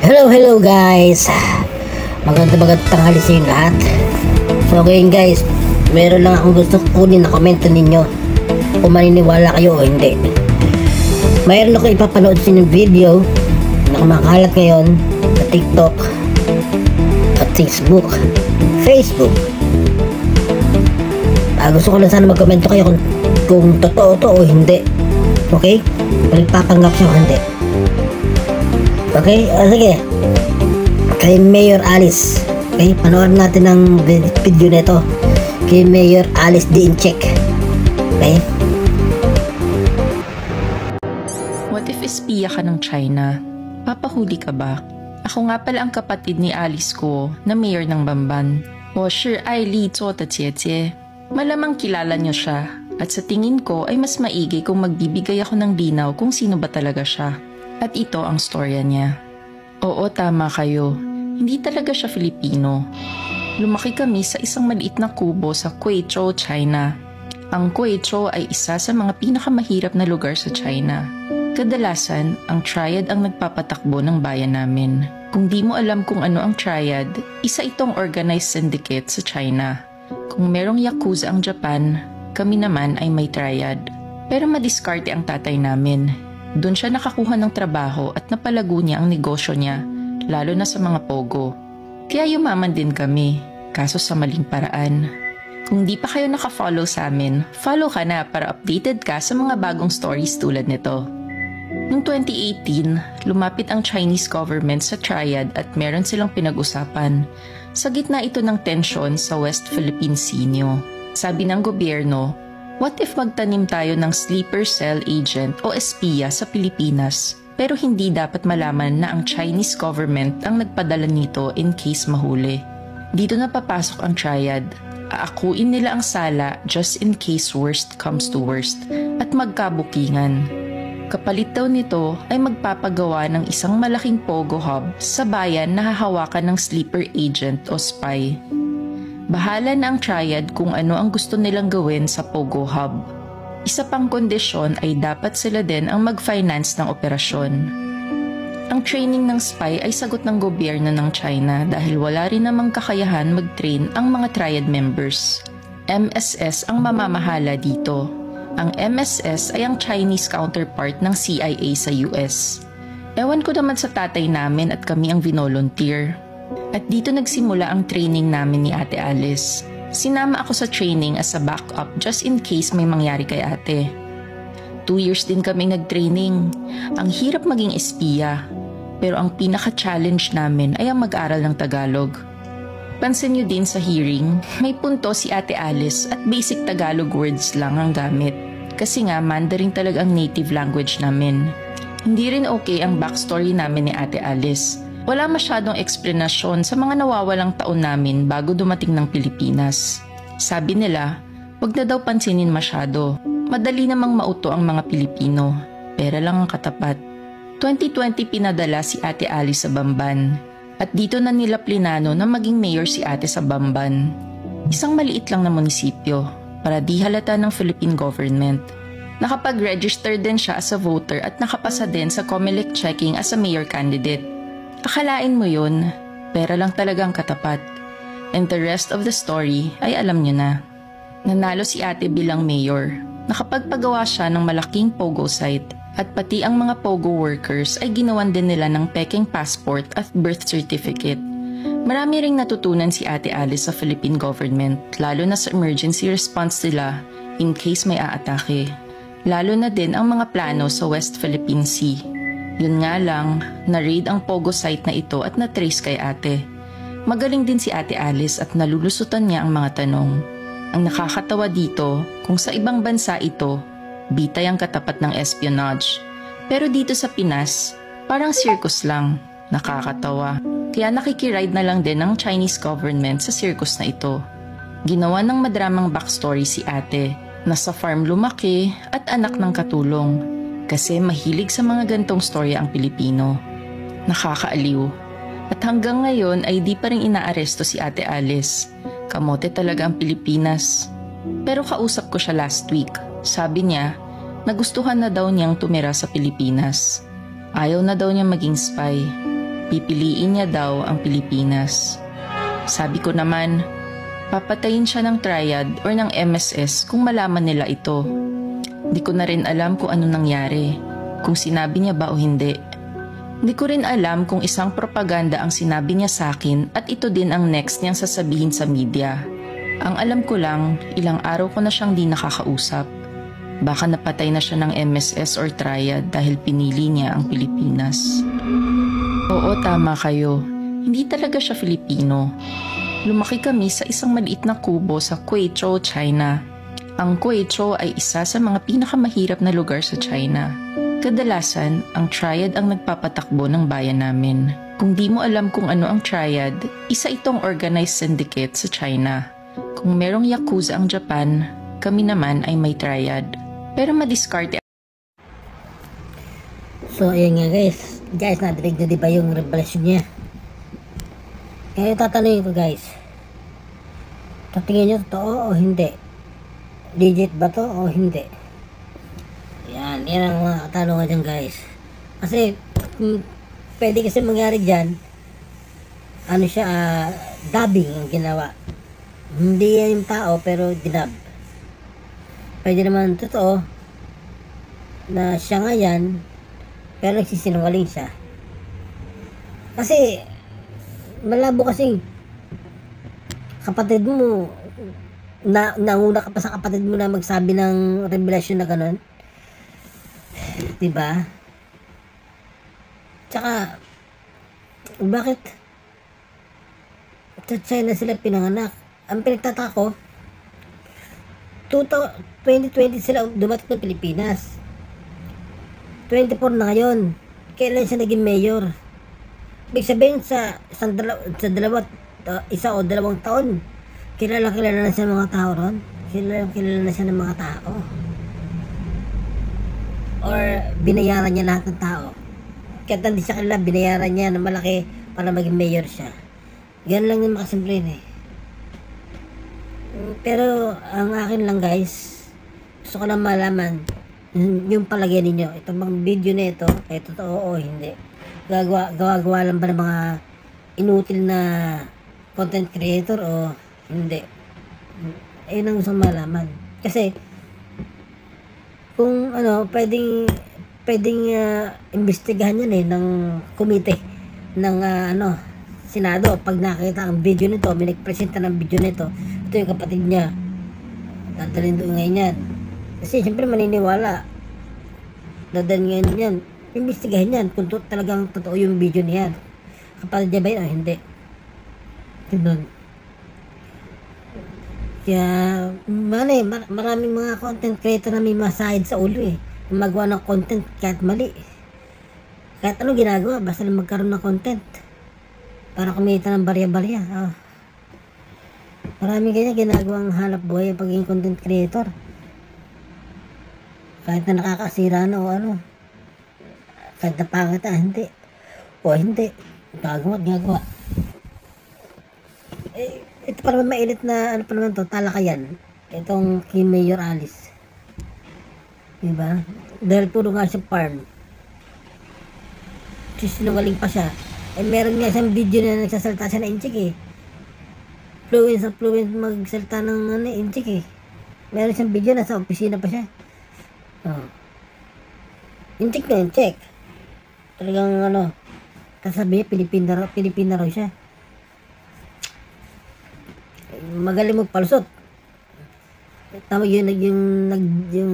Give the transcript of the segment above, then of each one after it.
Hello guys. Magandang tanghali sa inyo lahat. So ngayon guys, meron lang akong gusto kunin na komento ninyo kung maniniwala kayo o hindi. Mayroon ako ipapanood sa inyong video na kumakalat ngayon sa TikTok at Facebook. Gusto ko lang sana magkomento kayo kung totoo to o hindi. Okay? Nagpapanggap siya o hindi. Okay? Sige. Kay Mayor Alice. Okay? Panoorin natin ang video nito. Kay Mayor Alice Diincheck. Okay? What if espiya ka ng China? Papahuli ka ba? Ako nga pala ang kapatid ni Alice ko na mayor ng Bamban. 我是爱丽做的姐姐. Malamang kilala niyo siya at sa tingin ko ay mas maigi kung magbibigay ako ng linaw kung sino ba talaga siya. At ito ang storya niya. Oo, tama kayo. Hindi talaga siya Filipino. Lumaki kami sa isang maliit na kubo sa Guizhou, China. Ang Guizhou ay isa sa mga pinakamahirap na lugar sa China. Kadalasan, ang triad ang nagpapatakbo ng bayan namin. Kung di mo alam kung ano ang triad, isa itong organized syndicate sa China. Kung merong yakuza ang Japan, kami naman ay may triad. Pero madiskarte ang tatay namin. Doon siya nakakuha ng trabaho at napalago niya ang negosyo niya, lalo na sa mga pogo. Kaya yumaman din kami, kaso sa maling paraan. Kung di pa kayo nakafollow sa amin, follow ka na para updated ka sa mga bagong stories tulad nito. Noong 2018, lumapit ang Chinese government sa triad at meron silang pinag-usapan. Sa gitna ito ng tensyon sa West Philippine Sea. Sabi ng gobyerno, what if magtanim tayo ng sleeper cell agent o espiya sa Pilipinas, pero hindi dapat malaman na ang Chinese government ang nagpadala nito in case mahuli. Dito na papasok ang triad. Aakuin nila ang sala just in case worst comes to worst at magkabukingan. Kapalit daw nito ay magpapagawa ng isang malaking pogo hub sa bayan na hahawakan ng sleeper agent o spy. Bahala na ang triad kung ano ang gusto nilang gawin sa pogo hub. Isa pang kondisyon ay dapat sila din ang mag-finance ng operasyon. Ang training ng spy ay sagot ng gobyerno ng China dahil wala rin namang kakayahan mag-train ang mga triad members. MSS ang mamamahala dito. Ang MSS ay ang Chinese counterpart ng CIA sa US. Ewan ko naman sa tatay namin at kami ang vinolunteer. At dito nagsimula ang training namin ni Ate Alice. Sinama ako sa training as a backup just in case may mangyari kay ate. 2 years din kaming nag-training. Ang hirap maging espiya. Pero ang pinaka-challenge namin ay ang mag-aral ng Tagalog. Pansin nyo din sa hearing, may punto si Ate Alice at basic Tagalog words lang ang gamit. Kasi nga Mandarin talaga ang native language namin. Hindi rin okay ang backstory namin ni Ate Alice. Wala masyadong eksplanasyon sa mga nawawalang taon namin bago dumating ng Pilipinas. Sabi nila, wag na daw pansinin masyado. Madali namang mauto ang mga Pilipino. Pera lang ang katapat. 2020 pinadala si Ate Alice sa Bamban. At dito na nila plinano na maging mayor si ate sa Bamban. Isang maliit lang na munisipyo para di halata ng Philippine government. Nakapag-register din siya as a voter at nakapasa din sa COMELEC checking as a mayor candidate. Akalain mo yun, pera lang talagang katapat. And the rest of the story ay alam nyo na. Nanalo si ate bilang mayor. Nakapagpagawa siya ng malaking pogo site. At pati ang mga pogo workers ay ginawan din nila ng peking passport at birth certificate. Marami ring natutunan si Ate Alice sa Philippine government, lalo na sa emergency response nila in case may aatake. Lalo na din ang mga plano sa West Philippine Sea. Yun nga lang, na-raid ang pogo site na ito at na-trace kay ate. Magaling din si Ate Alice at nalulusutan niya ang mga tanong. Ang nakakatawa dito, kung sa ibang bansa ito, bitay ang katapat ng espionage. Pero dito sa Pinas, parang circus lang. Nakakatawa. Kaya nakikiride na lang din ng Chinese government sa circus na ito. Ginawa ng madramang backstory si ate, na sa farm lumaki at anak ng katulong. Kasi mahilig sa mga gantong storya ang Pilipino. Nakakaaliw. At hanggang ngayon ay di pa rin inaaresto si Ate Alice. Kamote talaga ang Pilipinas. Pero kausap ko siya last week. Sabi niya, nagustuhan na daw niyang tumira sa Pilipinas. Ayaw na daw niya maging spy. Pipiliin niya daw ang Pilipinas. Sabi ko naman, papatayin siya ng triad or ng MSS kung malaman nila ito. Di ko na rin alam kung ano nangyari, kung sinabi niya ba o hindi. Di ko rin alam kung isang propaganda ang sinabi niya sa akin at ito din ang next niyang sasabihin sa media. Ang alam ko lang, ilang araw ko na siyang di nakakausap. Baka napatay na siya ng MSS or triad dahil pinili niya ang Pilipinas. Oo, tama kayo. Hindi talaga siya Filipino. Lumaki kami sa isang maliit na kubo sa Quezhou, China. Ang Quezhou ay isa sa mga pinakamahirap na lugar sa China. Kadalasan, ang triad ang nagpapatakbo ng bayan namin. Kung di mo alam kung ano ang triad, isa itong organized syndicate sa China. Kung merong yakuza ang Japan, kami naman ay may triad. Pero madiskarte. So, ayun nga guys. Guys, nadinig na diba yung revelation niya? Kaya tatanungin ko guys. Tatingin nyo totoo o hindi? Legit ba to o hindi? Yan ang mga katanungan dyan guys. Kasi, pwede kasi mangyari dyan, ano siya, dubbing ang ginawa. Hindi yan yung tao, pero dinab. Pwede naman totoo, na siya nga yan, pero nagsisinungaling siya. Kasi, malabo kasing, kapatid mo, nauna ka pa sa kapatid mo na magsabi ng revelasyon na gano'n. Diba? Tsaka, bakit sa China sila pinanganak? Ang pinagtataka ko, 2020 sila dumating ng Pilipinas. 24 na ngayon. Kailan siya naging mayor? Ibig sabihin sa isa o dalawang taon, kilala na siya ng mga tao ron. Kilala na siya ng mga tao. Or binayaran niya lahat ng tao. Kahit hindi siya kilala, binayaran niya ng malaki para maging mayor siya. Ganun lang yung makasimple eh. Pero ang akin lang guys, gusto ko lang malaman yung palagay ninyo. Itong mga video na ito, ay totoo o hindi. Gawa lang ba ng mga inutil na content creator o hindi? Ayun ang gusto malaman. Kasi kung ano, pwedeng imbestigahan yan eh ng komite ng Senado. Pag nakita ang video nito, may nagpresenta ng video nito, ito yung kapatid niya, dadalhin doon ngayon yan. Kasi siyempre maniniwala, dadalhin ngayon yan, imbestigahan yan kung talagang totoo yung video niyan. Kapatid niya ba yun o hindi? Ganun. Kaya, maraming mga content creator na may masahid sa ulo eh. Magawa ng content kahit mali. Kahit ano ginagawa, basta lang magkaroon ng content. Para kumita ng barya-barya. Maraming ganyan ginagawang hanap buhay ang pagiging content creator. Kahit na nakakasira na o ano. Kahit na pangit hindi. O hindi. Gagawa. Ito pa naman mainit na ano pa naman to, talakayan. Itong kay Mayor Alice. Diba? Dahil puro nga siya farm. Sinungaling pa siya. Meron nga isang video na nagsasalta siya na inchik eh. Fluent magsalta ng inchik eh. Meron siyang video na sa opisina pa siya. Inchik na inchik. Talagang kasabi niya, Pilipina raw siya. Magaling magpalusot. Tama yun, yung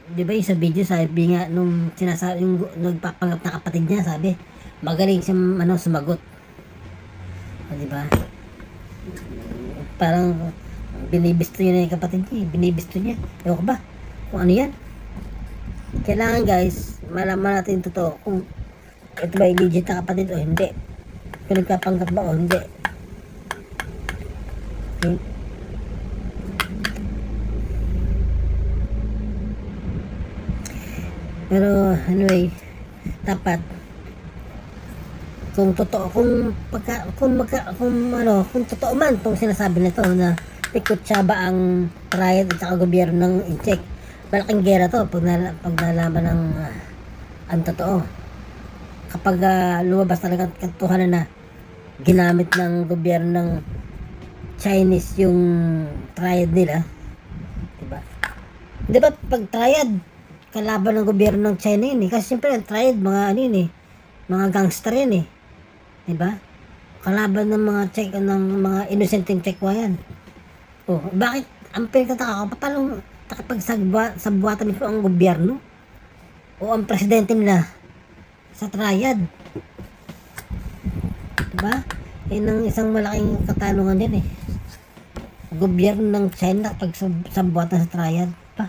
di ba yung sa video, sabi nga nung sinasabi, yung nagpapanggap na kapatid niya, sabi, magaling siyang sumagot. Di ba? Parang binibisto niya na yung kapatid niya, binibisto niya. Ewan ko ba? Kung ano yan? Kailangan guys, malaman natin totoo kung ito ba yung legit na kapatid o hindi. Kung nagpapanggap ba o hindi. Pero anyway, dapat kung totoo, kung totoo man tong sinasabi nito na pikutsaba ang triad at saka gobyerno ng Incheck, malaking gera to pag nalaman ng ang totoo. kapag lumabas talaga ang katotohanan na ginamit ng gobyerno ng Chinese yung triad nila, diba? Di ba pag triad, kalaban ng gobyerno ng China yun eh. Kasi siyempre ang triad, mga ano yun eh, mga gangster yun eh. Diba? Kalaban ng mga check, ng mga innocenteng checkwa yan. Oh, bakit ang pinagtataka ko, paano nakapagsabuatan nito ang gobyerno o ang presidente nila sa triad? Diba? Yan ang isang malaking katanungan yan eh. Gobyerno ng China pagsabuatan sa triad pa.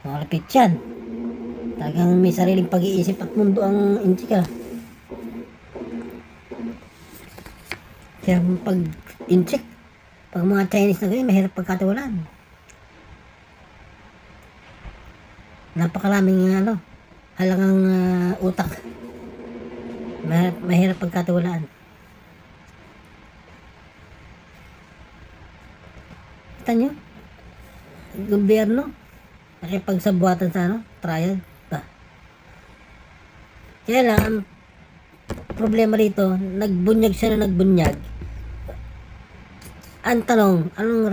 Malapit yan. Talagang may sariling pag-iisip at mundo ang Inchika. Kaya pag Inchik, pag mga Chinese na ganyan, mahirap pagkatiwalaan. Napakaraming halangang utak. Mahirap pagkatiwalaan. Kita nyo? Gobyerno nakipagsabuatan sa trial ba? Kaya lang ang problema rito, nagbunyag siya na nagbunyag. Ang tanong, anong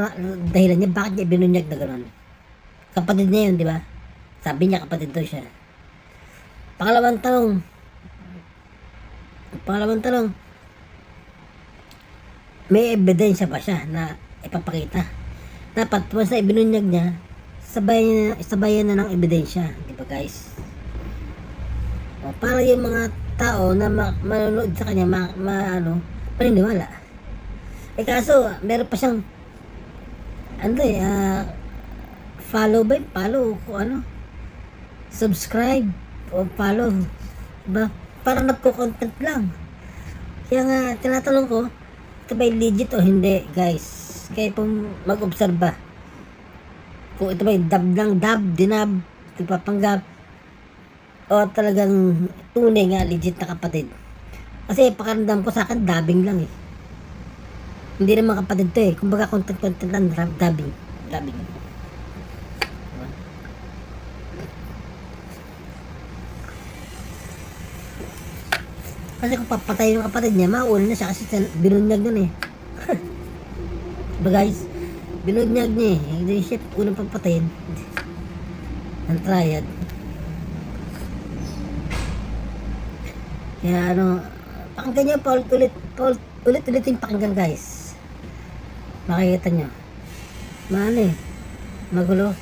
dahilan niya? Bakit niya binunyag na gano'n? Kapatid niya yun, di ba? Sabi niya kapatid daw siya. Pangalawang tanong, may ebidensya ba siya na ipapakita? Dapat, once na ibinunyag niya, sabayan na ng ebidensya, di ba guys? O, para yung mga tao na manonood sa kanya, paniniwala. Eh kaso, meron pa siyang follow kung subscribe o follow, diba? Para nagko-content lang. Kaya nga, tinatanong ko, ito ba legit o hindi, guys? Kaya pong mag-obserba kung ito ba dinab, ipapanggap, o talagang tunay nga, legit na kapatid. Kasi pakiramdam ko sa akin, dubbing lang eh. Hindi naman kapatid to eh. Kumbaga content lang, dubbing. Kasi kung papatay yung kapatid niya, mauna na siya kasi binunyag nun eh. Diba guys? Binunyag niya eh. Hindi siya unang papatayin. Ang triad. Kaya pakinggan niyo ulit-ulitin pakinggan guys. Makikita nyo. Magulo.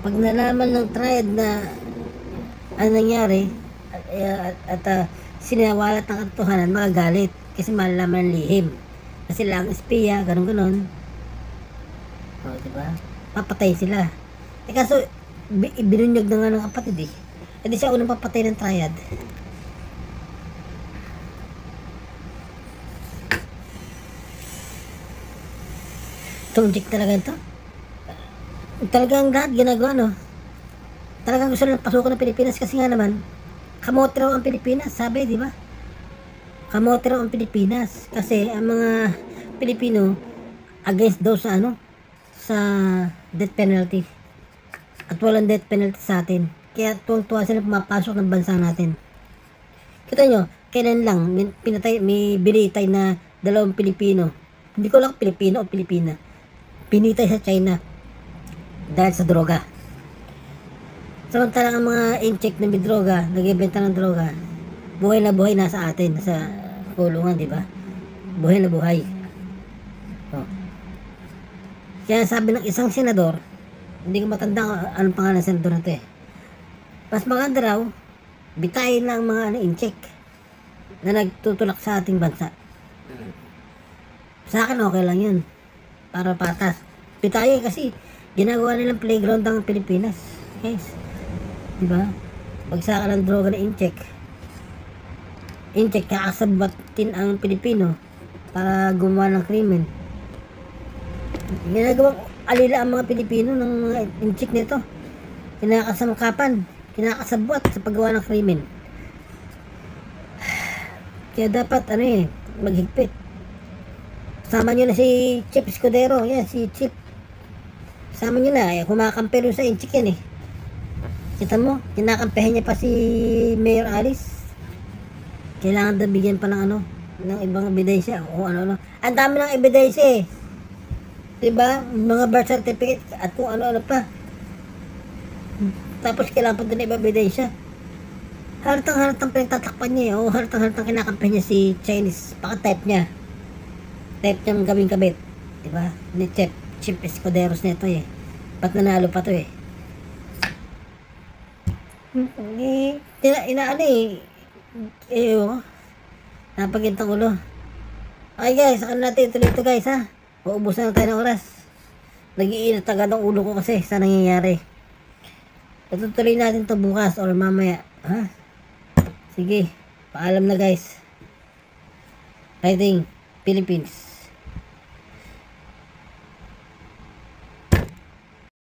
Pag nalaman ng triad na ano nangyari at sinawalat ng katotohanan, magagalit kasi malalaman ng lihim. Kasi lang espiya, ganun. O, diba? Papatay sila. Eh kaso, binunyag na nga ng kapatid eh. E di siya unang papatay ng triad. Tunjik talaga ito. Talagang lahat ginagawa Talagang gusto lang pasukan ng Pilipinas kasi nga naman kamote raw ang Pilipinas, sabi, di ba? Kamote raw ang Pilipinas kasi ang mga Pilipino against daw sa sa death penalty. At walang death penalty sa atin. Kaya tuwang-tuwa sila pumapasok ng bansa natin. Kita nyo, kailan lang may binitay na 2 Pilipino. Hindi ko lang Pilipino o Pilipina. Pinitay sa China dahil sa droga. Samantalang ang mga incheck na may droga, nagbebenta ng droga, buhay na buhay nasa atin, sa kulungan, di ba? Buhay na buhay. Oh. Kaya sabi ng isang senador, hindi ko matanda anong pangalan ng senador na ito eh. Mas maganda raw, bitayin lang mga incheck na nagtutulak sa ating bansa. Sa akin okay lang yun. Para patas. Bitayin kasi ginagawa nilang playground ng Pilipinas. Guys. Diba? Bagsakan ng droga na incheck, kakasabatin ang Pilipino para gumawa ng krimen. Ginagawang alila ang mga Pilipino ng mga incheck nito. Kinakasamkapan, kinakasabot sa paggawa ng krimen. Kaya dapat maghigpit. Sama nyo na si Chip Escudero. Yan, si Chip. Sama nyo na. Kumakampero sa incheck yan eh. Kita mo, kinakampihan niya pa si Mayor Alice. Kailangan daw bigyan pa ng ano, ng ibang ebidensya o ano-ano. Ang dami ng ebidensya eh. Diba? Mga birth certificate at kung ano-ano pa. Tapos kailangan pa din ibang ebidensya. Halatang pinagtatakpan niya eh. O halatang kinakampihan niya si Chinese. Paka-type niya. Type niyang gawing kabit. Diba? Ni Chip Escuderos nito eh. Ba't nanalo pa to eh? Inaano eh. Napagintang ulo. Okay guys, saka natin ituloy ito guys ha. Uubusan na tayo ng oras. Nag-iinit agad ang ulo ko kasi sa nangyayari. Tutuloy natin to bukas or mamaya. Ha? Sige, paalam na guys. Fighting Philippines.